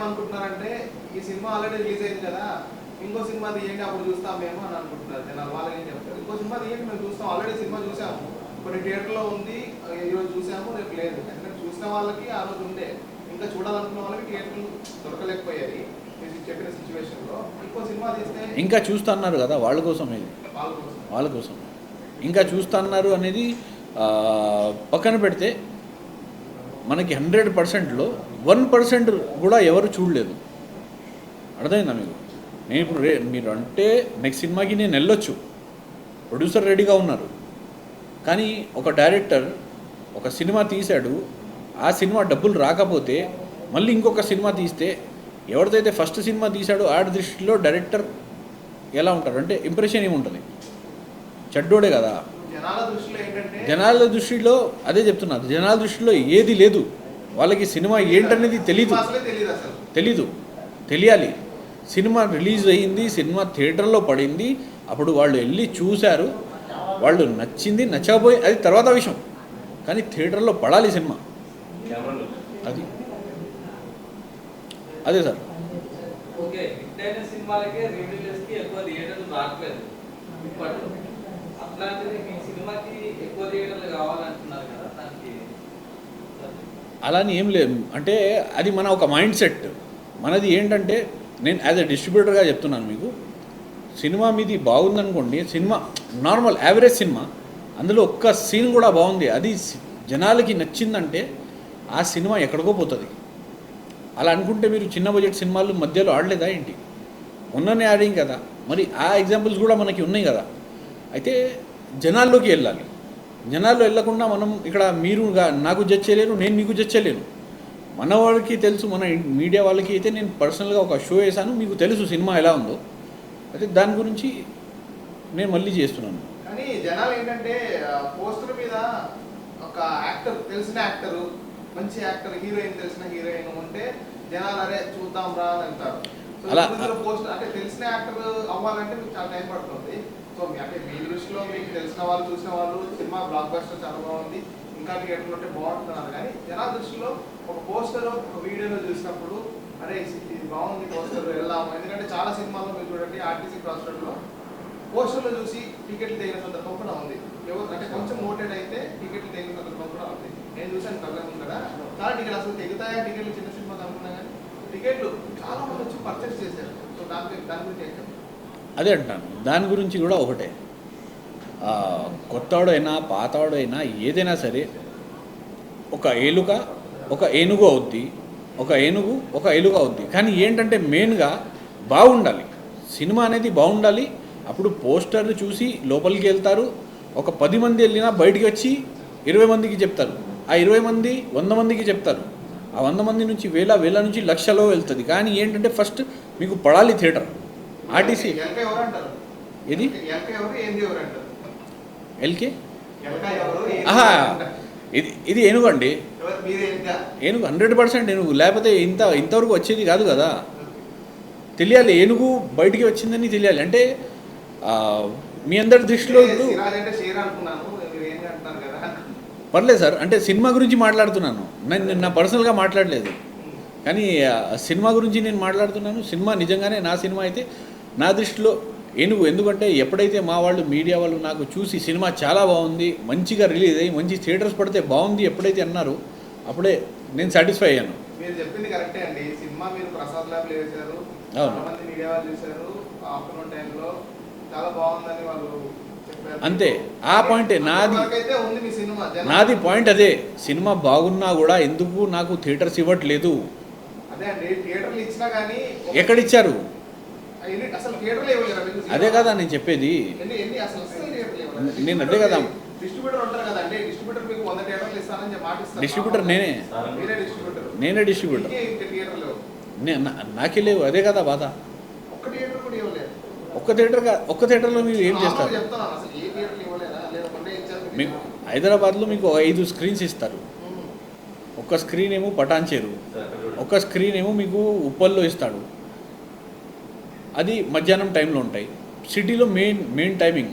ఏమనుకుంటున్నారంటే ఈ cinema already release అయింది కదా, ఇంకో సినిమా తీయండి అప్పుడు చూస్తాం మేము అని అనుకుంటున్నారు జనాలు. వాళ్ళకి ఏం చెప్తారు, ఇంకో సినిమా తీయండి మేము చూస్తాం, ఆల్రెడీ సినిమా చూసాము, కొన్ని థియేటర్లో ఉంది, ఈరోజు చూసాము రేపు లేదు. ఎందుకంటే చూసిన వాళ్ళకి ఆ రోజు ఉండే, ఇంకా చూడాలనుకున్న వాళ్ళకి థియేటర్లు దొరకలేకపోయాయి చెప్పిన సిచ్యువేషన్లో. ఇంకో సినిమా తీస్తే ఇంకా చూస్తున్నారు కదా వాళ్ళ కోసం, ఇది వాళ్ళ కోసం ఇంకా చూస్తున్నారు అనేది పక్కన పెడితే మనకి 100%లో 1% కూడా ఎవరు చూడలేదు. అర్థమైందా మీకు? నేను ఇప్పుడు మీరు అంటే నెక్స్ట్ సినిమాకి నేను వెళ్ళొచ్చు, ప్రొడ్యూసర్ రెడీగా ఉన్నారు, కానీ ఒక డైరెక్టర్ ఒక సినిమా తీశాడు, ఆ సినిమా డబ్బులు రాకపోతే మళ్ళీ ఇంకొక సినిమా తీస్తే ఎవరిదైతే ఫస్ట్ సినిమా తీశాడో ఆడి దృష్టిలో డైరెక్టర్ ఎలా ఉంటారు అంటే ఇంప్రెషన్ ఏముంటుంది, చెడ్డోడే కదా. జనాల దృష్టిలో అదే చెప్తున్నారు, జనాల దృష్టిలో ఏది లేదు, వాళ్ళకి సినిమా ఏంటనేది తెలీదు. తెలియాలి. సినిమా రిలీజ్ అయ్యింది, సినిమా థియేటర్లో పడింది, అప్పుడు వాళ్ళు వెళ్ళి చూశారు, వాళ్ళు నచ్చింది నచ్చకపోయి అది తర్వాత విషయం, కానీ థియేటర్లో పడాలి సినిమా. అది అదే సార్. ఓకే, హిట్ సినిమాలకే రిలీజ్కి ఎక్కువ థియేటర్లు రావట్లేదు. అట్లాంటిది మీ సినిమాకి ఎక్కువ థియేటర్లు కావాలంటున్నారు కదా, దానికి అలాని ఏం లేదు. అంటే అది మన ఒక మైండ్ సెట్ మనది. ఏంటంటే నేను యాజ్ ఎ డిస్ట్రిబ్యూటర్గా చెప్తున్నాను మీకు, సినిమా మీది బాగుందనుకోండి, సినిమా నార్మల్ యావరేజ్ సినిమా, అందులో ఒక్క సీన్ కూడా బాగుంది, అది జనాలకి నచ్చిందంటే ఆ సినిమా ఎక్కడికో పోతుంది. అలా అనుకుంటే మీరు చిన్న బడ్జెట్ సినిమాలు మధ్యలో ఆడలేదా ఏంటి? ఉన్ననే ఆడింగ్ కదా, మరి ఆ ఎగ్జాంపుల్స్ కూడా మనకి ఉన్నాయి కదా. అయితే జనాల్లోకి వెళ్ళాలి. జనాల్లో వెళ్ళకుండా మనం ఇక్కడ మీరు నాకు జడ్జ్ చేయలేరు, నేను మీకు జడ్జ్ చేయలేను. మన వాళ్ళకి తెలుసు, మన మీడియా వాళ్ళకి అయితే నేను పర్సనల్గా ఒక షో వేసాను, మీకు తెలుసు సినిమా ఎలా ఉందో. అయితే దాని గురించి నేను మళ్ళీ చేస్తున్నాను. కానీ జనాలు ఏంటంటే పోస్టర్ మీద ఒక యాక్టర్, తెలిసిన యాక్టరు, మంచి యాక్టర్, హీరోయిన్, తెలిసిన హీరోయిన్ ఉంటే జనాలు అరే చూద్దాం రా అని అంటారు. అలా పోస్టర్ అంటే తెలిసిన యాక్టర్ అవ్వాలంటే మీకు చాలా టైం పడుతుంది. సో అంటే మీ దృష్టిలో మీకు తెలిసిన వాళ్ళు, చూసిన వాళ్ళు సినిమా బ్లాక్ బస్టర్ చాలా బాగుంది, ఇంకా థియేటర్లు ఉంటే బాగుంటున్నారు, కానీ జనాల దృష్టిలో ఒక పోస్టర్, ఒక వీడియోలో చూసినప్పుడు అరే ఇది బాగుంది పోస్టర్ వెళ్దాము. ఎందుకంటే చాలా సినిమాల్లో మీరు చూడండి, ఆర్టీసీ క్రాస్ రోడ్లో పోస్టర్లో చూసి టికెట్లు తెగిన సందర్భం కూడా ఉంది. ఎవరు అంటే కొంచెం మోటెడ్ అయితే టికెట్లు తెగిన సందర్భం కూడా ఉంది. నేను చూసాను కళ్ళం కదా, చాలా టికెట్ అసలు తెగుతాయా టికెట్లు చిన్న సినిమాకి అనుకున్నా, కానీ టికెట్లు చాలా మంది వచ్చి పర్చేస్ చేశారు. సో దాని గురించి ఏంటంటే అదే అంటాను, దాని గురించి కూడా ఒకటే, కొత్తవాడైనా పాతవాడైనా ఏదైనా సరే ఒక ఏలుక ఒక ఏనుగు అవుద్ది, ఒక ఏనుగు ఒక ఏలుక అవుద్ది. కానీ ఏంటంటే మెయిన్గా బాగుండాలి, సినిమా అనేది బాగుండాలి. అప్పుడు పోస్టర్లు చూసి లోపలికి వెళ్తారు, ఒక 10 మంది వెళ్ళినా బయటికి వచ్చి 20 మందికి చెప్తారు, ఆ 20 మంది 100 మందికి చెప్తారు, ఆ 100 మంది నుంచి వేల నుంచి లక్షలో వెళ్తుంది. కానీ ఏంటంటే ఫస్ట్ మీకు పడాలి థియేటర్. ఆర్టీసీ ఇది ఎల్కే ఇది ఏనుగు అండి, ఏనుగు 100% ఏనుగు, లేకపోతే ఇంతవరకు వచ్చేది కాదు కదా. తెలియాలి, ఏనుగు బయటికి వచ్చిందని తెలియాలి. అంటే మీ అందరి దృష్టిలో పర్లేదు సార్, అంటే సినిమా గురించి మాట్లాడుతున్నాను, నేను నా పర్సనల్గా మాట్లాడలేదు, కానీ సినిమా గురించి నేను మాట్లాడుతున్నాను. సినిమా నిజంగానే నా సినిమా అయితే నా దృష్టిలో ఏనుగు. ఎందుకంటే ఎప్పుడైతే మా వాళ్ళు, మీడియా వాళ్ళు నాకు చూసి సినిమా చాలా బాగుంది, మంచిగా రిలీజ్ అయ్యి మంచి థియేటర్స్ పడితే బాగుంది ఎప్పుడైతే అన్నారో అప్పుడే నేను సాటిస్ఫై అయ్యాను. మీరు చెప్పింది కరెక్టే అండి. సినిమా మీరు ప్రసాద్ ల్యాబ్లో వేశారు, చాలా మంది మీడియా వాళ్ళు చూశారు, ఆఫ్టర్నూన్ టైంలో చాలా బాగుందని వాళ్ళు చెప్పారు. అంతే, ఆ పాయింటే నాది పాయింట్ అదే. సినిమా బాగున్నా కూడా ఎందుకు నాకు థియేటర్స్ ఇవ్వట్లేదు? అదే అండి, థియేటర్లు ఇచ్చినా కానీ ఎక్కడిచ్చారు? అసలు థియేటర్లు ఇవ్వలేరు. అదే కదా నేను చెప్పేది, నేను అదే కదా. డిస్ట్రిబ్యూటర్ ఉంటారు కదండి, డిస్ట్రిబ్యూటర్ మీకు 100 థియేటర్లు ఇస్తానని మాటిస్తారు. డిస్ట్రిబ్యూటర్ నేనే డిస్ట్రిబ్యూటర్, నాకే లేవు. అదే కదా బాధ. ఒక్క థియేటర్లో మీరు ఏం చేస్తారు? మీకు హైదరాబాద్లో మీకు 5 స్క్రీన్స్ ఇస్తారు. ఒక స్క్రీన్ ఏమో పటాన్చేరు, ఒక స్క్రీన్ ఏమో మీకు ఉప్పల్లో ఇస్తాడు, అది మధ్యాహ్నం టైంలో ఉంటాయి. సిటీలో మెయిన్ టైమింగ్,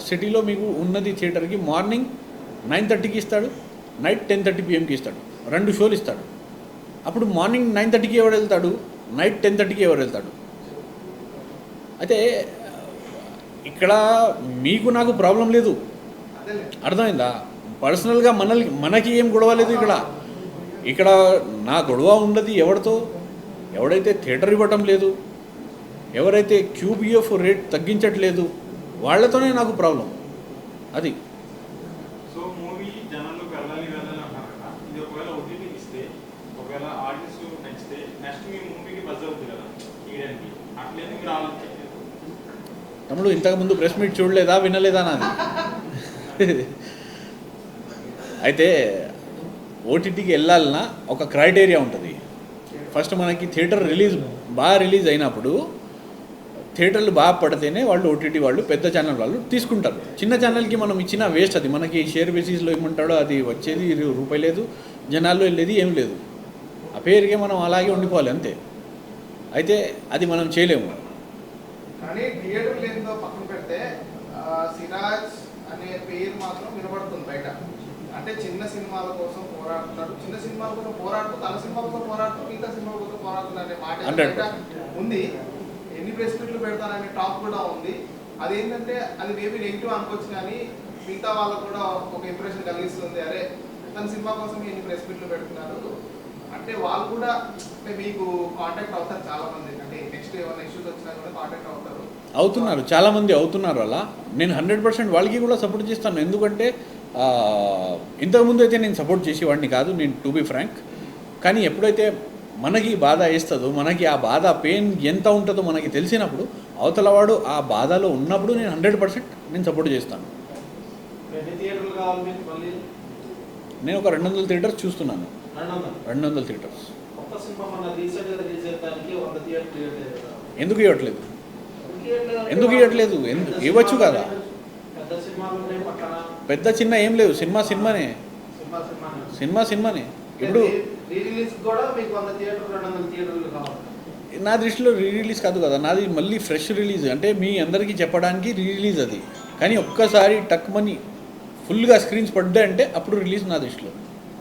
సిటీలో మీకు ఉన్నది థియేటర్కి మార్నింగ్ 9:30కి ఇస్తాడు, నైట్ 10:30 PM ఇస్తాడు. 2 షోలు ఇస్తాడు. అప్పుడు మార్నింగ్ 9:30కి ఎవరు వెళ్తాడు, నైట్ 10:30కి ఎవరు వెళ్తాడు? అయితే ఇక్కడ మీకు నాకు ప్రాబ్లం లేదు, అదేలే. అర్థమైందా? పర్సనల్గా మనకి ఏం గొడవ లేదు ఇక్కడ నా గొడవ ఉండదు ఎవరితో, ఎవడైతే థియేటర్ ఇవ్వటం లేదు, ఎవరైతే QBF రేట్ తగ్గించట్లేదు వాళ్ళతోనే నాకు ప్రాబ్లం. అది సో మూవీ జనాలకు వెళ్ళాలి అంటారు కదా, ఇది ఒకవేళ ఓటీటీకి ఇస్తే ఒకవేళ ఆడియన్స్ నచ్చితే నెక్స్ట్ మీ మూవీకి బజ్ అవుతుంది కదా తీయడానికి, అట్లేదు మీరు ఆలోచించలేదు? తమ్ముడు ఇంతకుముందు ప్రెస్ మీట్ చూడలేదా, వినలేదా నాది? అయితే ఓటీటీకి వెళ్ళాలన్నా ఒక క్రైటీరియా ఉంటుంది. ఫస్ట్ మనకి థియేటర్ బాగా రిలీజ్ అయినప్పుడు థియేటర్లు బాగా పడితేనే వాళ్ళు ఓటీటీ వాళ్ళు పెద్ద ఛానల్ వాళ్ళు తీసుకుంటారు. చిన్న ఛానల్కి మనం ఇచ్చిన వేస్ట్, అది మనకి షేర్ బేసిస్లో ఏమంటాడో అది వచ్చేది రూపాయి లేదు, జనాల్లో వెళ్ళేది ఏం లేదు. ఆ పేరుకే మనం అలాగే ఉండిపోవాలి అంతే. అయితే అది మనం చేయలేము. కానీ థియేటర్ లేనిదో పక్కన పెడితే సిరాజ్ అనే పేరు మాత్రం వినబడుతుంది బయట. అంటే చిన్న సినిమాల కోసం పోరాడుతున్నాడు, చిన్న సినిమాల కోసం పోరాడుతూ, తన సినిమా కోసం పోరాడుతూ, మిగతా సినిమాల కోసం పోరాడుతున్నాడు అనే మాట బయట ఉంది. ఎన్ని ప్రెస్ మీట్లు పెడతారనే టాక్ కూడా ఉంది. అదేంటంటే అది మేబీ నెగిటివ్ అనుకోవచ్చు, కానీ మిగతా వాళ్ళకు కూడా ఒక ఇంప్రెషన్ కలిగిస్తుంది. అరే తన సినిమా కోసం ఎన్ని ప్రెస్ మీట్లు పెడుతున్నారు అంటే వాళ్ళు కూడా అంటే మీకు కాంటాక్ట్ అవుతారు చాలా మంది. అంటే నెక్స్ట్ ఏమైనా ఇష్యూస్ వచ్చినా కూడా కాంటాక్ట్ అవుతున్నారు, చాలామంది అవుతున్నారు. అలా నేను 100% వాళ్ళకి కూడా సపోర్ట్ చేస్తాను. ఎందుకంటే ఇంతకుముందు అయితే నేను సపోర్ట్ చేసేవాడిని కాదు, నేను టు బి ఫ్రాంక్. కానీ ఎప్పుడైతే మనకి బాధ వేస్తుందో, మనకి ఆ బాధ పెయిన్ ఎంత ఉంటుందో మనకి తెలిసినప్పుడు, అవతలవాడు ఆ బాధలో ఉన్నప్పుడు నేను 100% నేను సపోర్ట్ చేస్తాను. నేను ఒక 200 థియేటర్స్ చూస్తున్నాను. 200 థియేటర్స్ ఎందుకు ఇవ్వట్లేదు? ఇవ్వచ్చు కదా. పెద్ద చిన్న ఏం లేదు, సినిమానే. ఇప్పుడు నా దృష్టిలో రిలీజ్ కాదు కదా, నాది మళ్ళీ ఫ్రెష్ రిలీజ్. అంటే మీ అందరికీ చెప్పడానికి రిలీజ్ అది. కానీ ఒక్కసారి టక్ మనీ ఫుల్గా స్క్రీన్స్ పడ్డాయంటే అప్పుడు రిలీజ్ నా దృష్టిలో.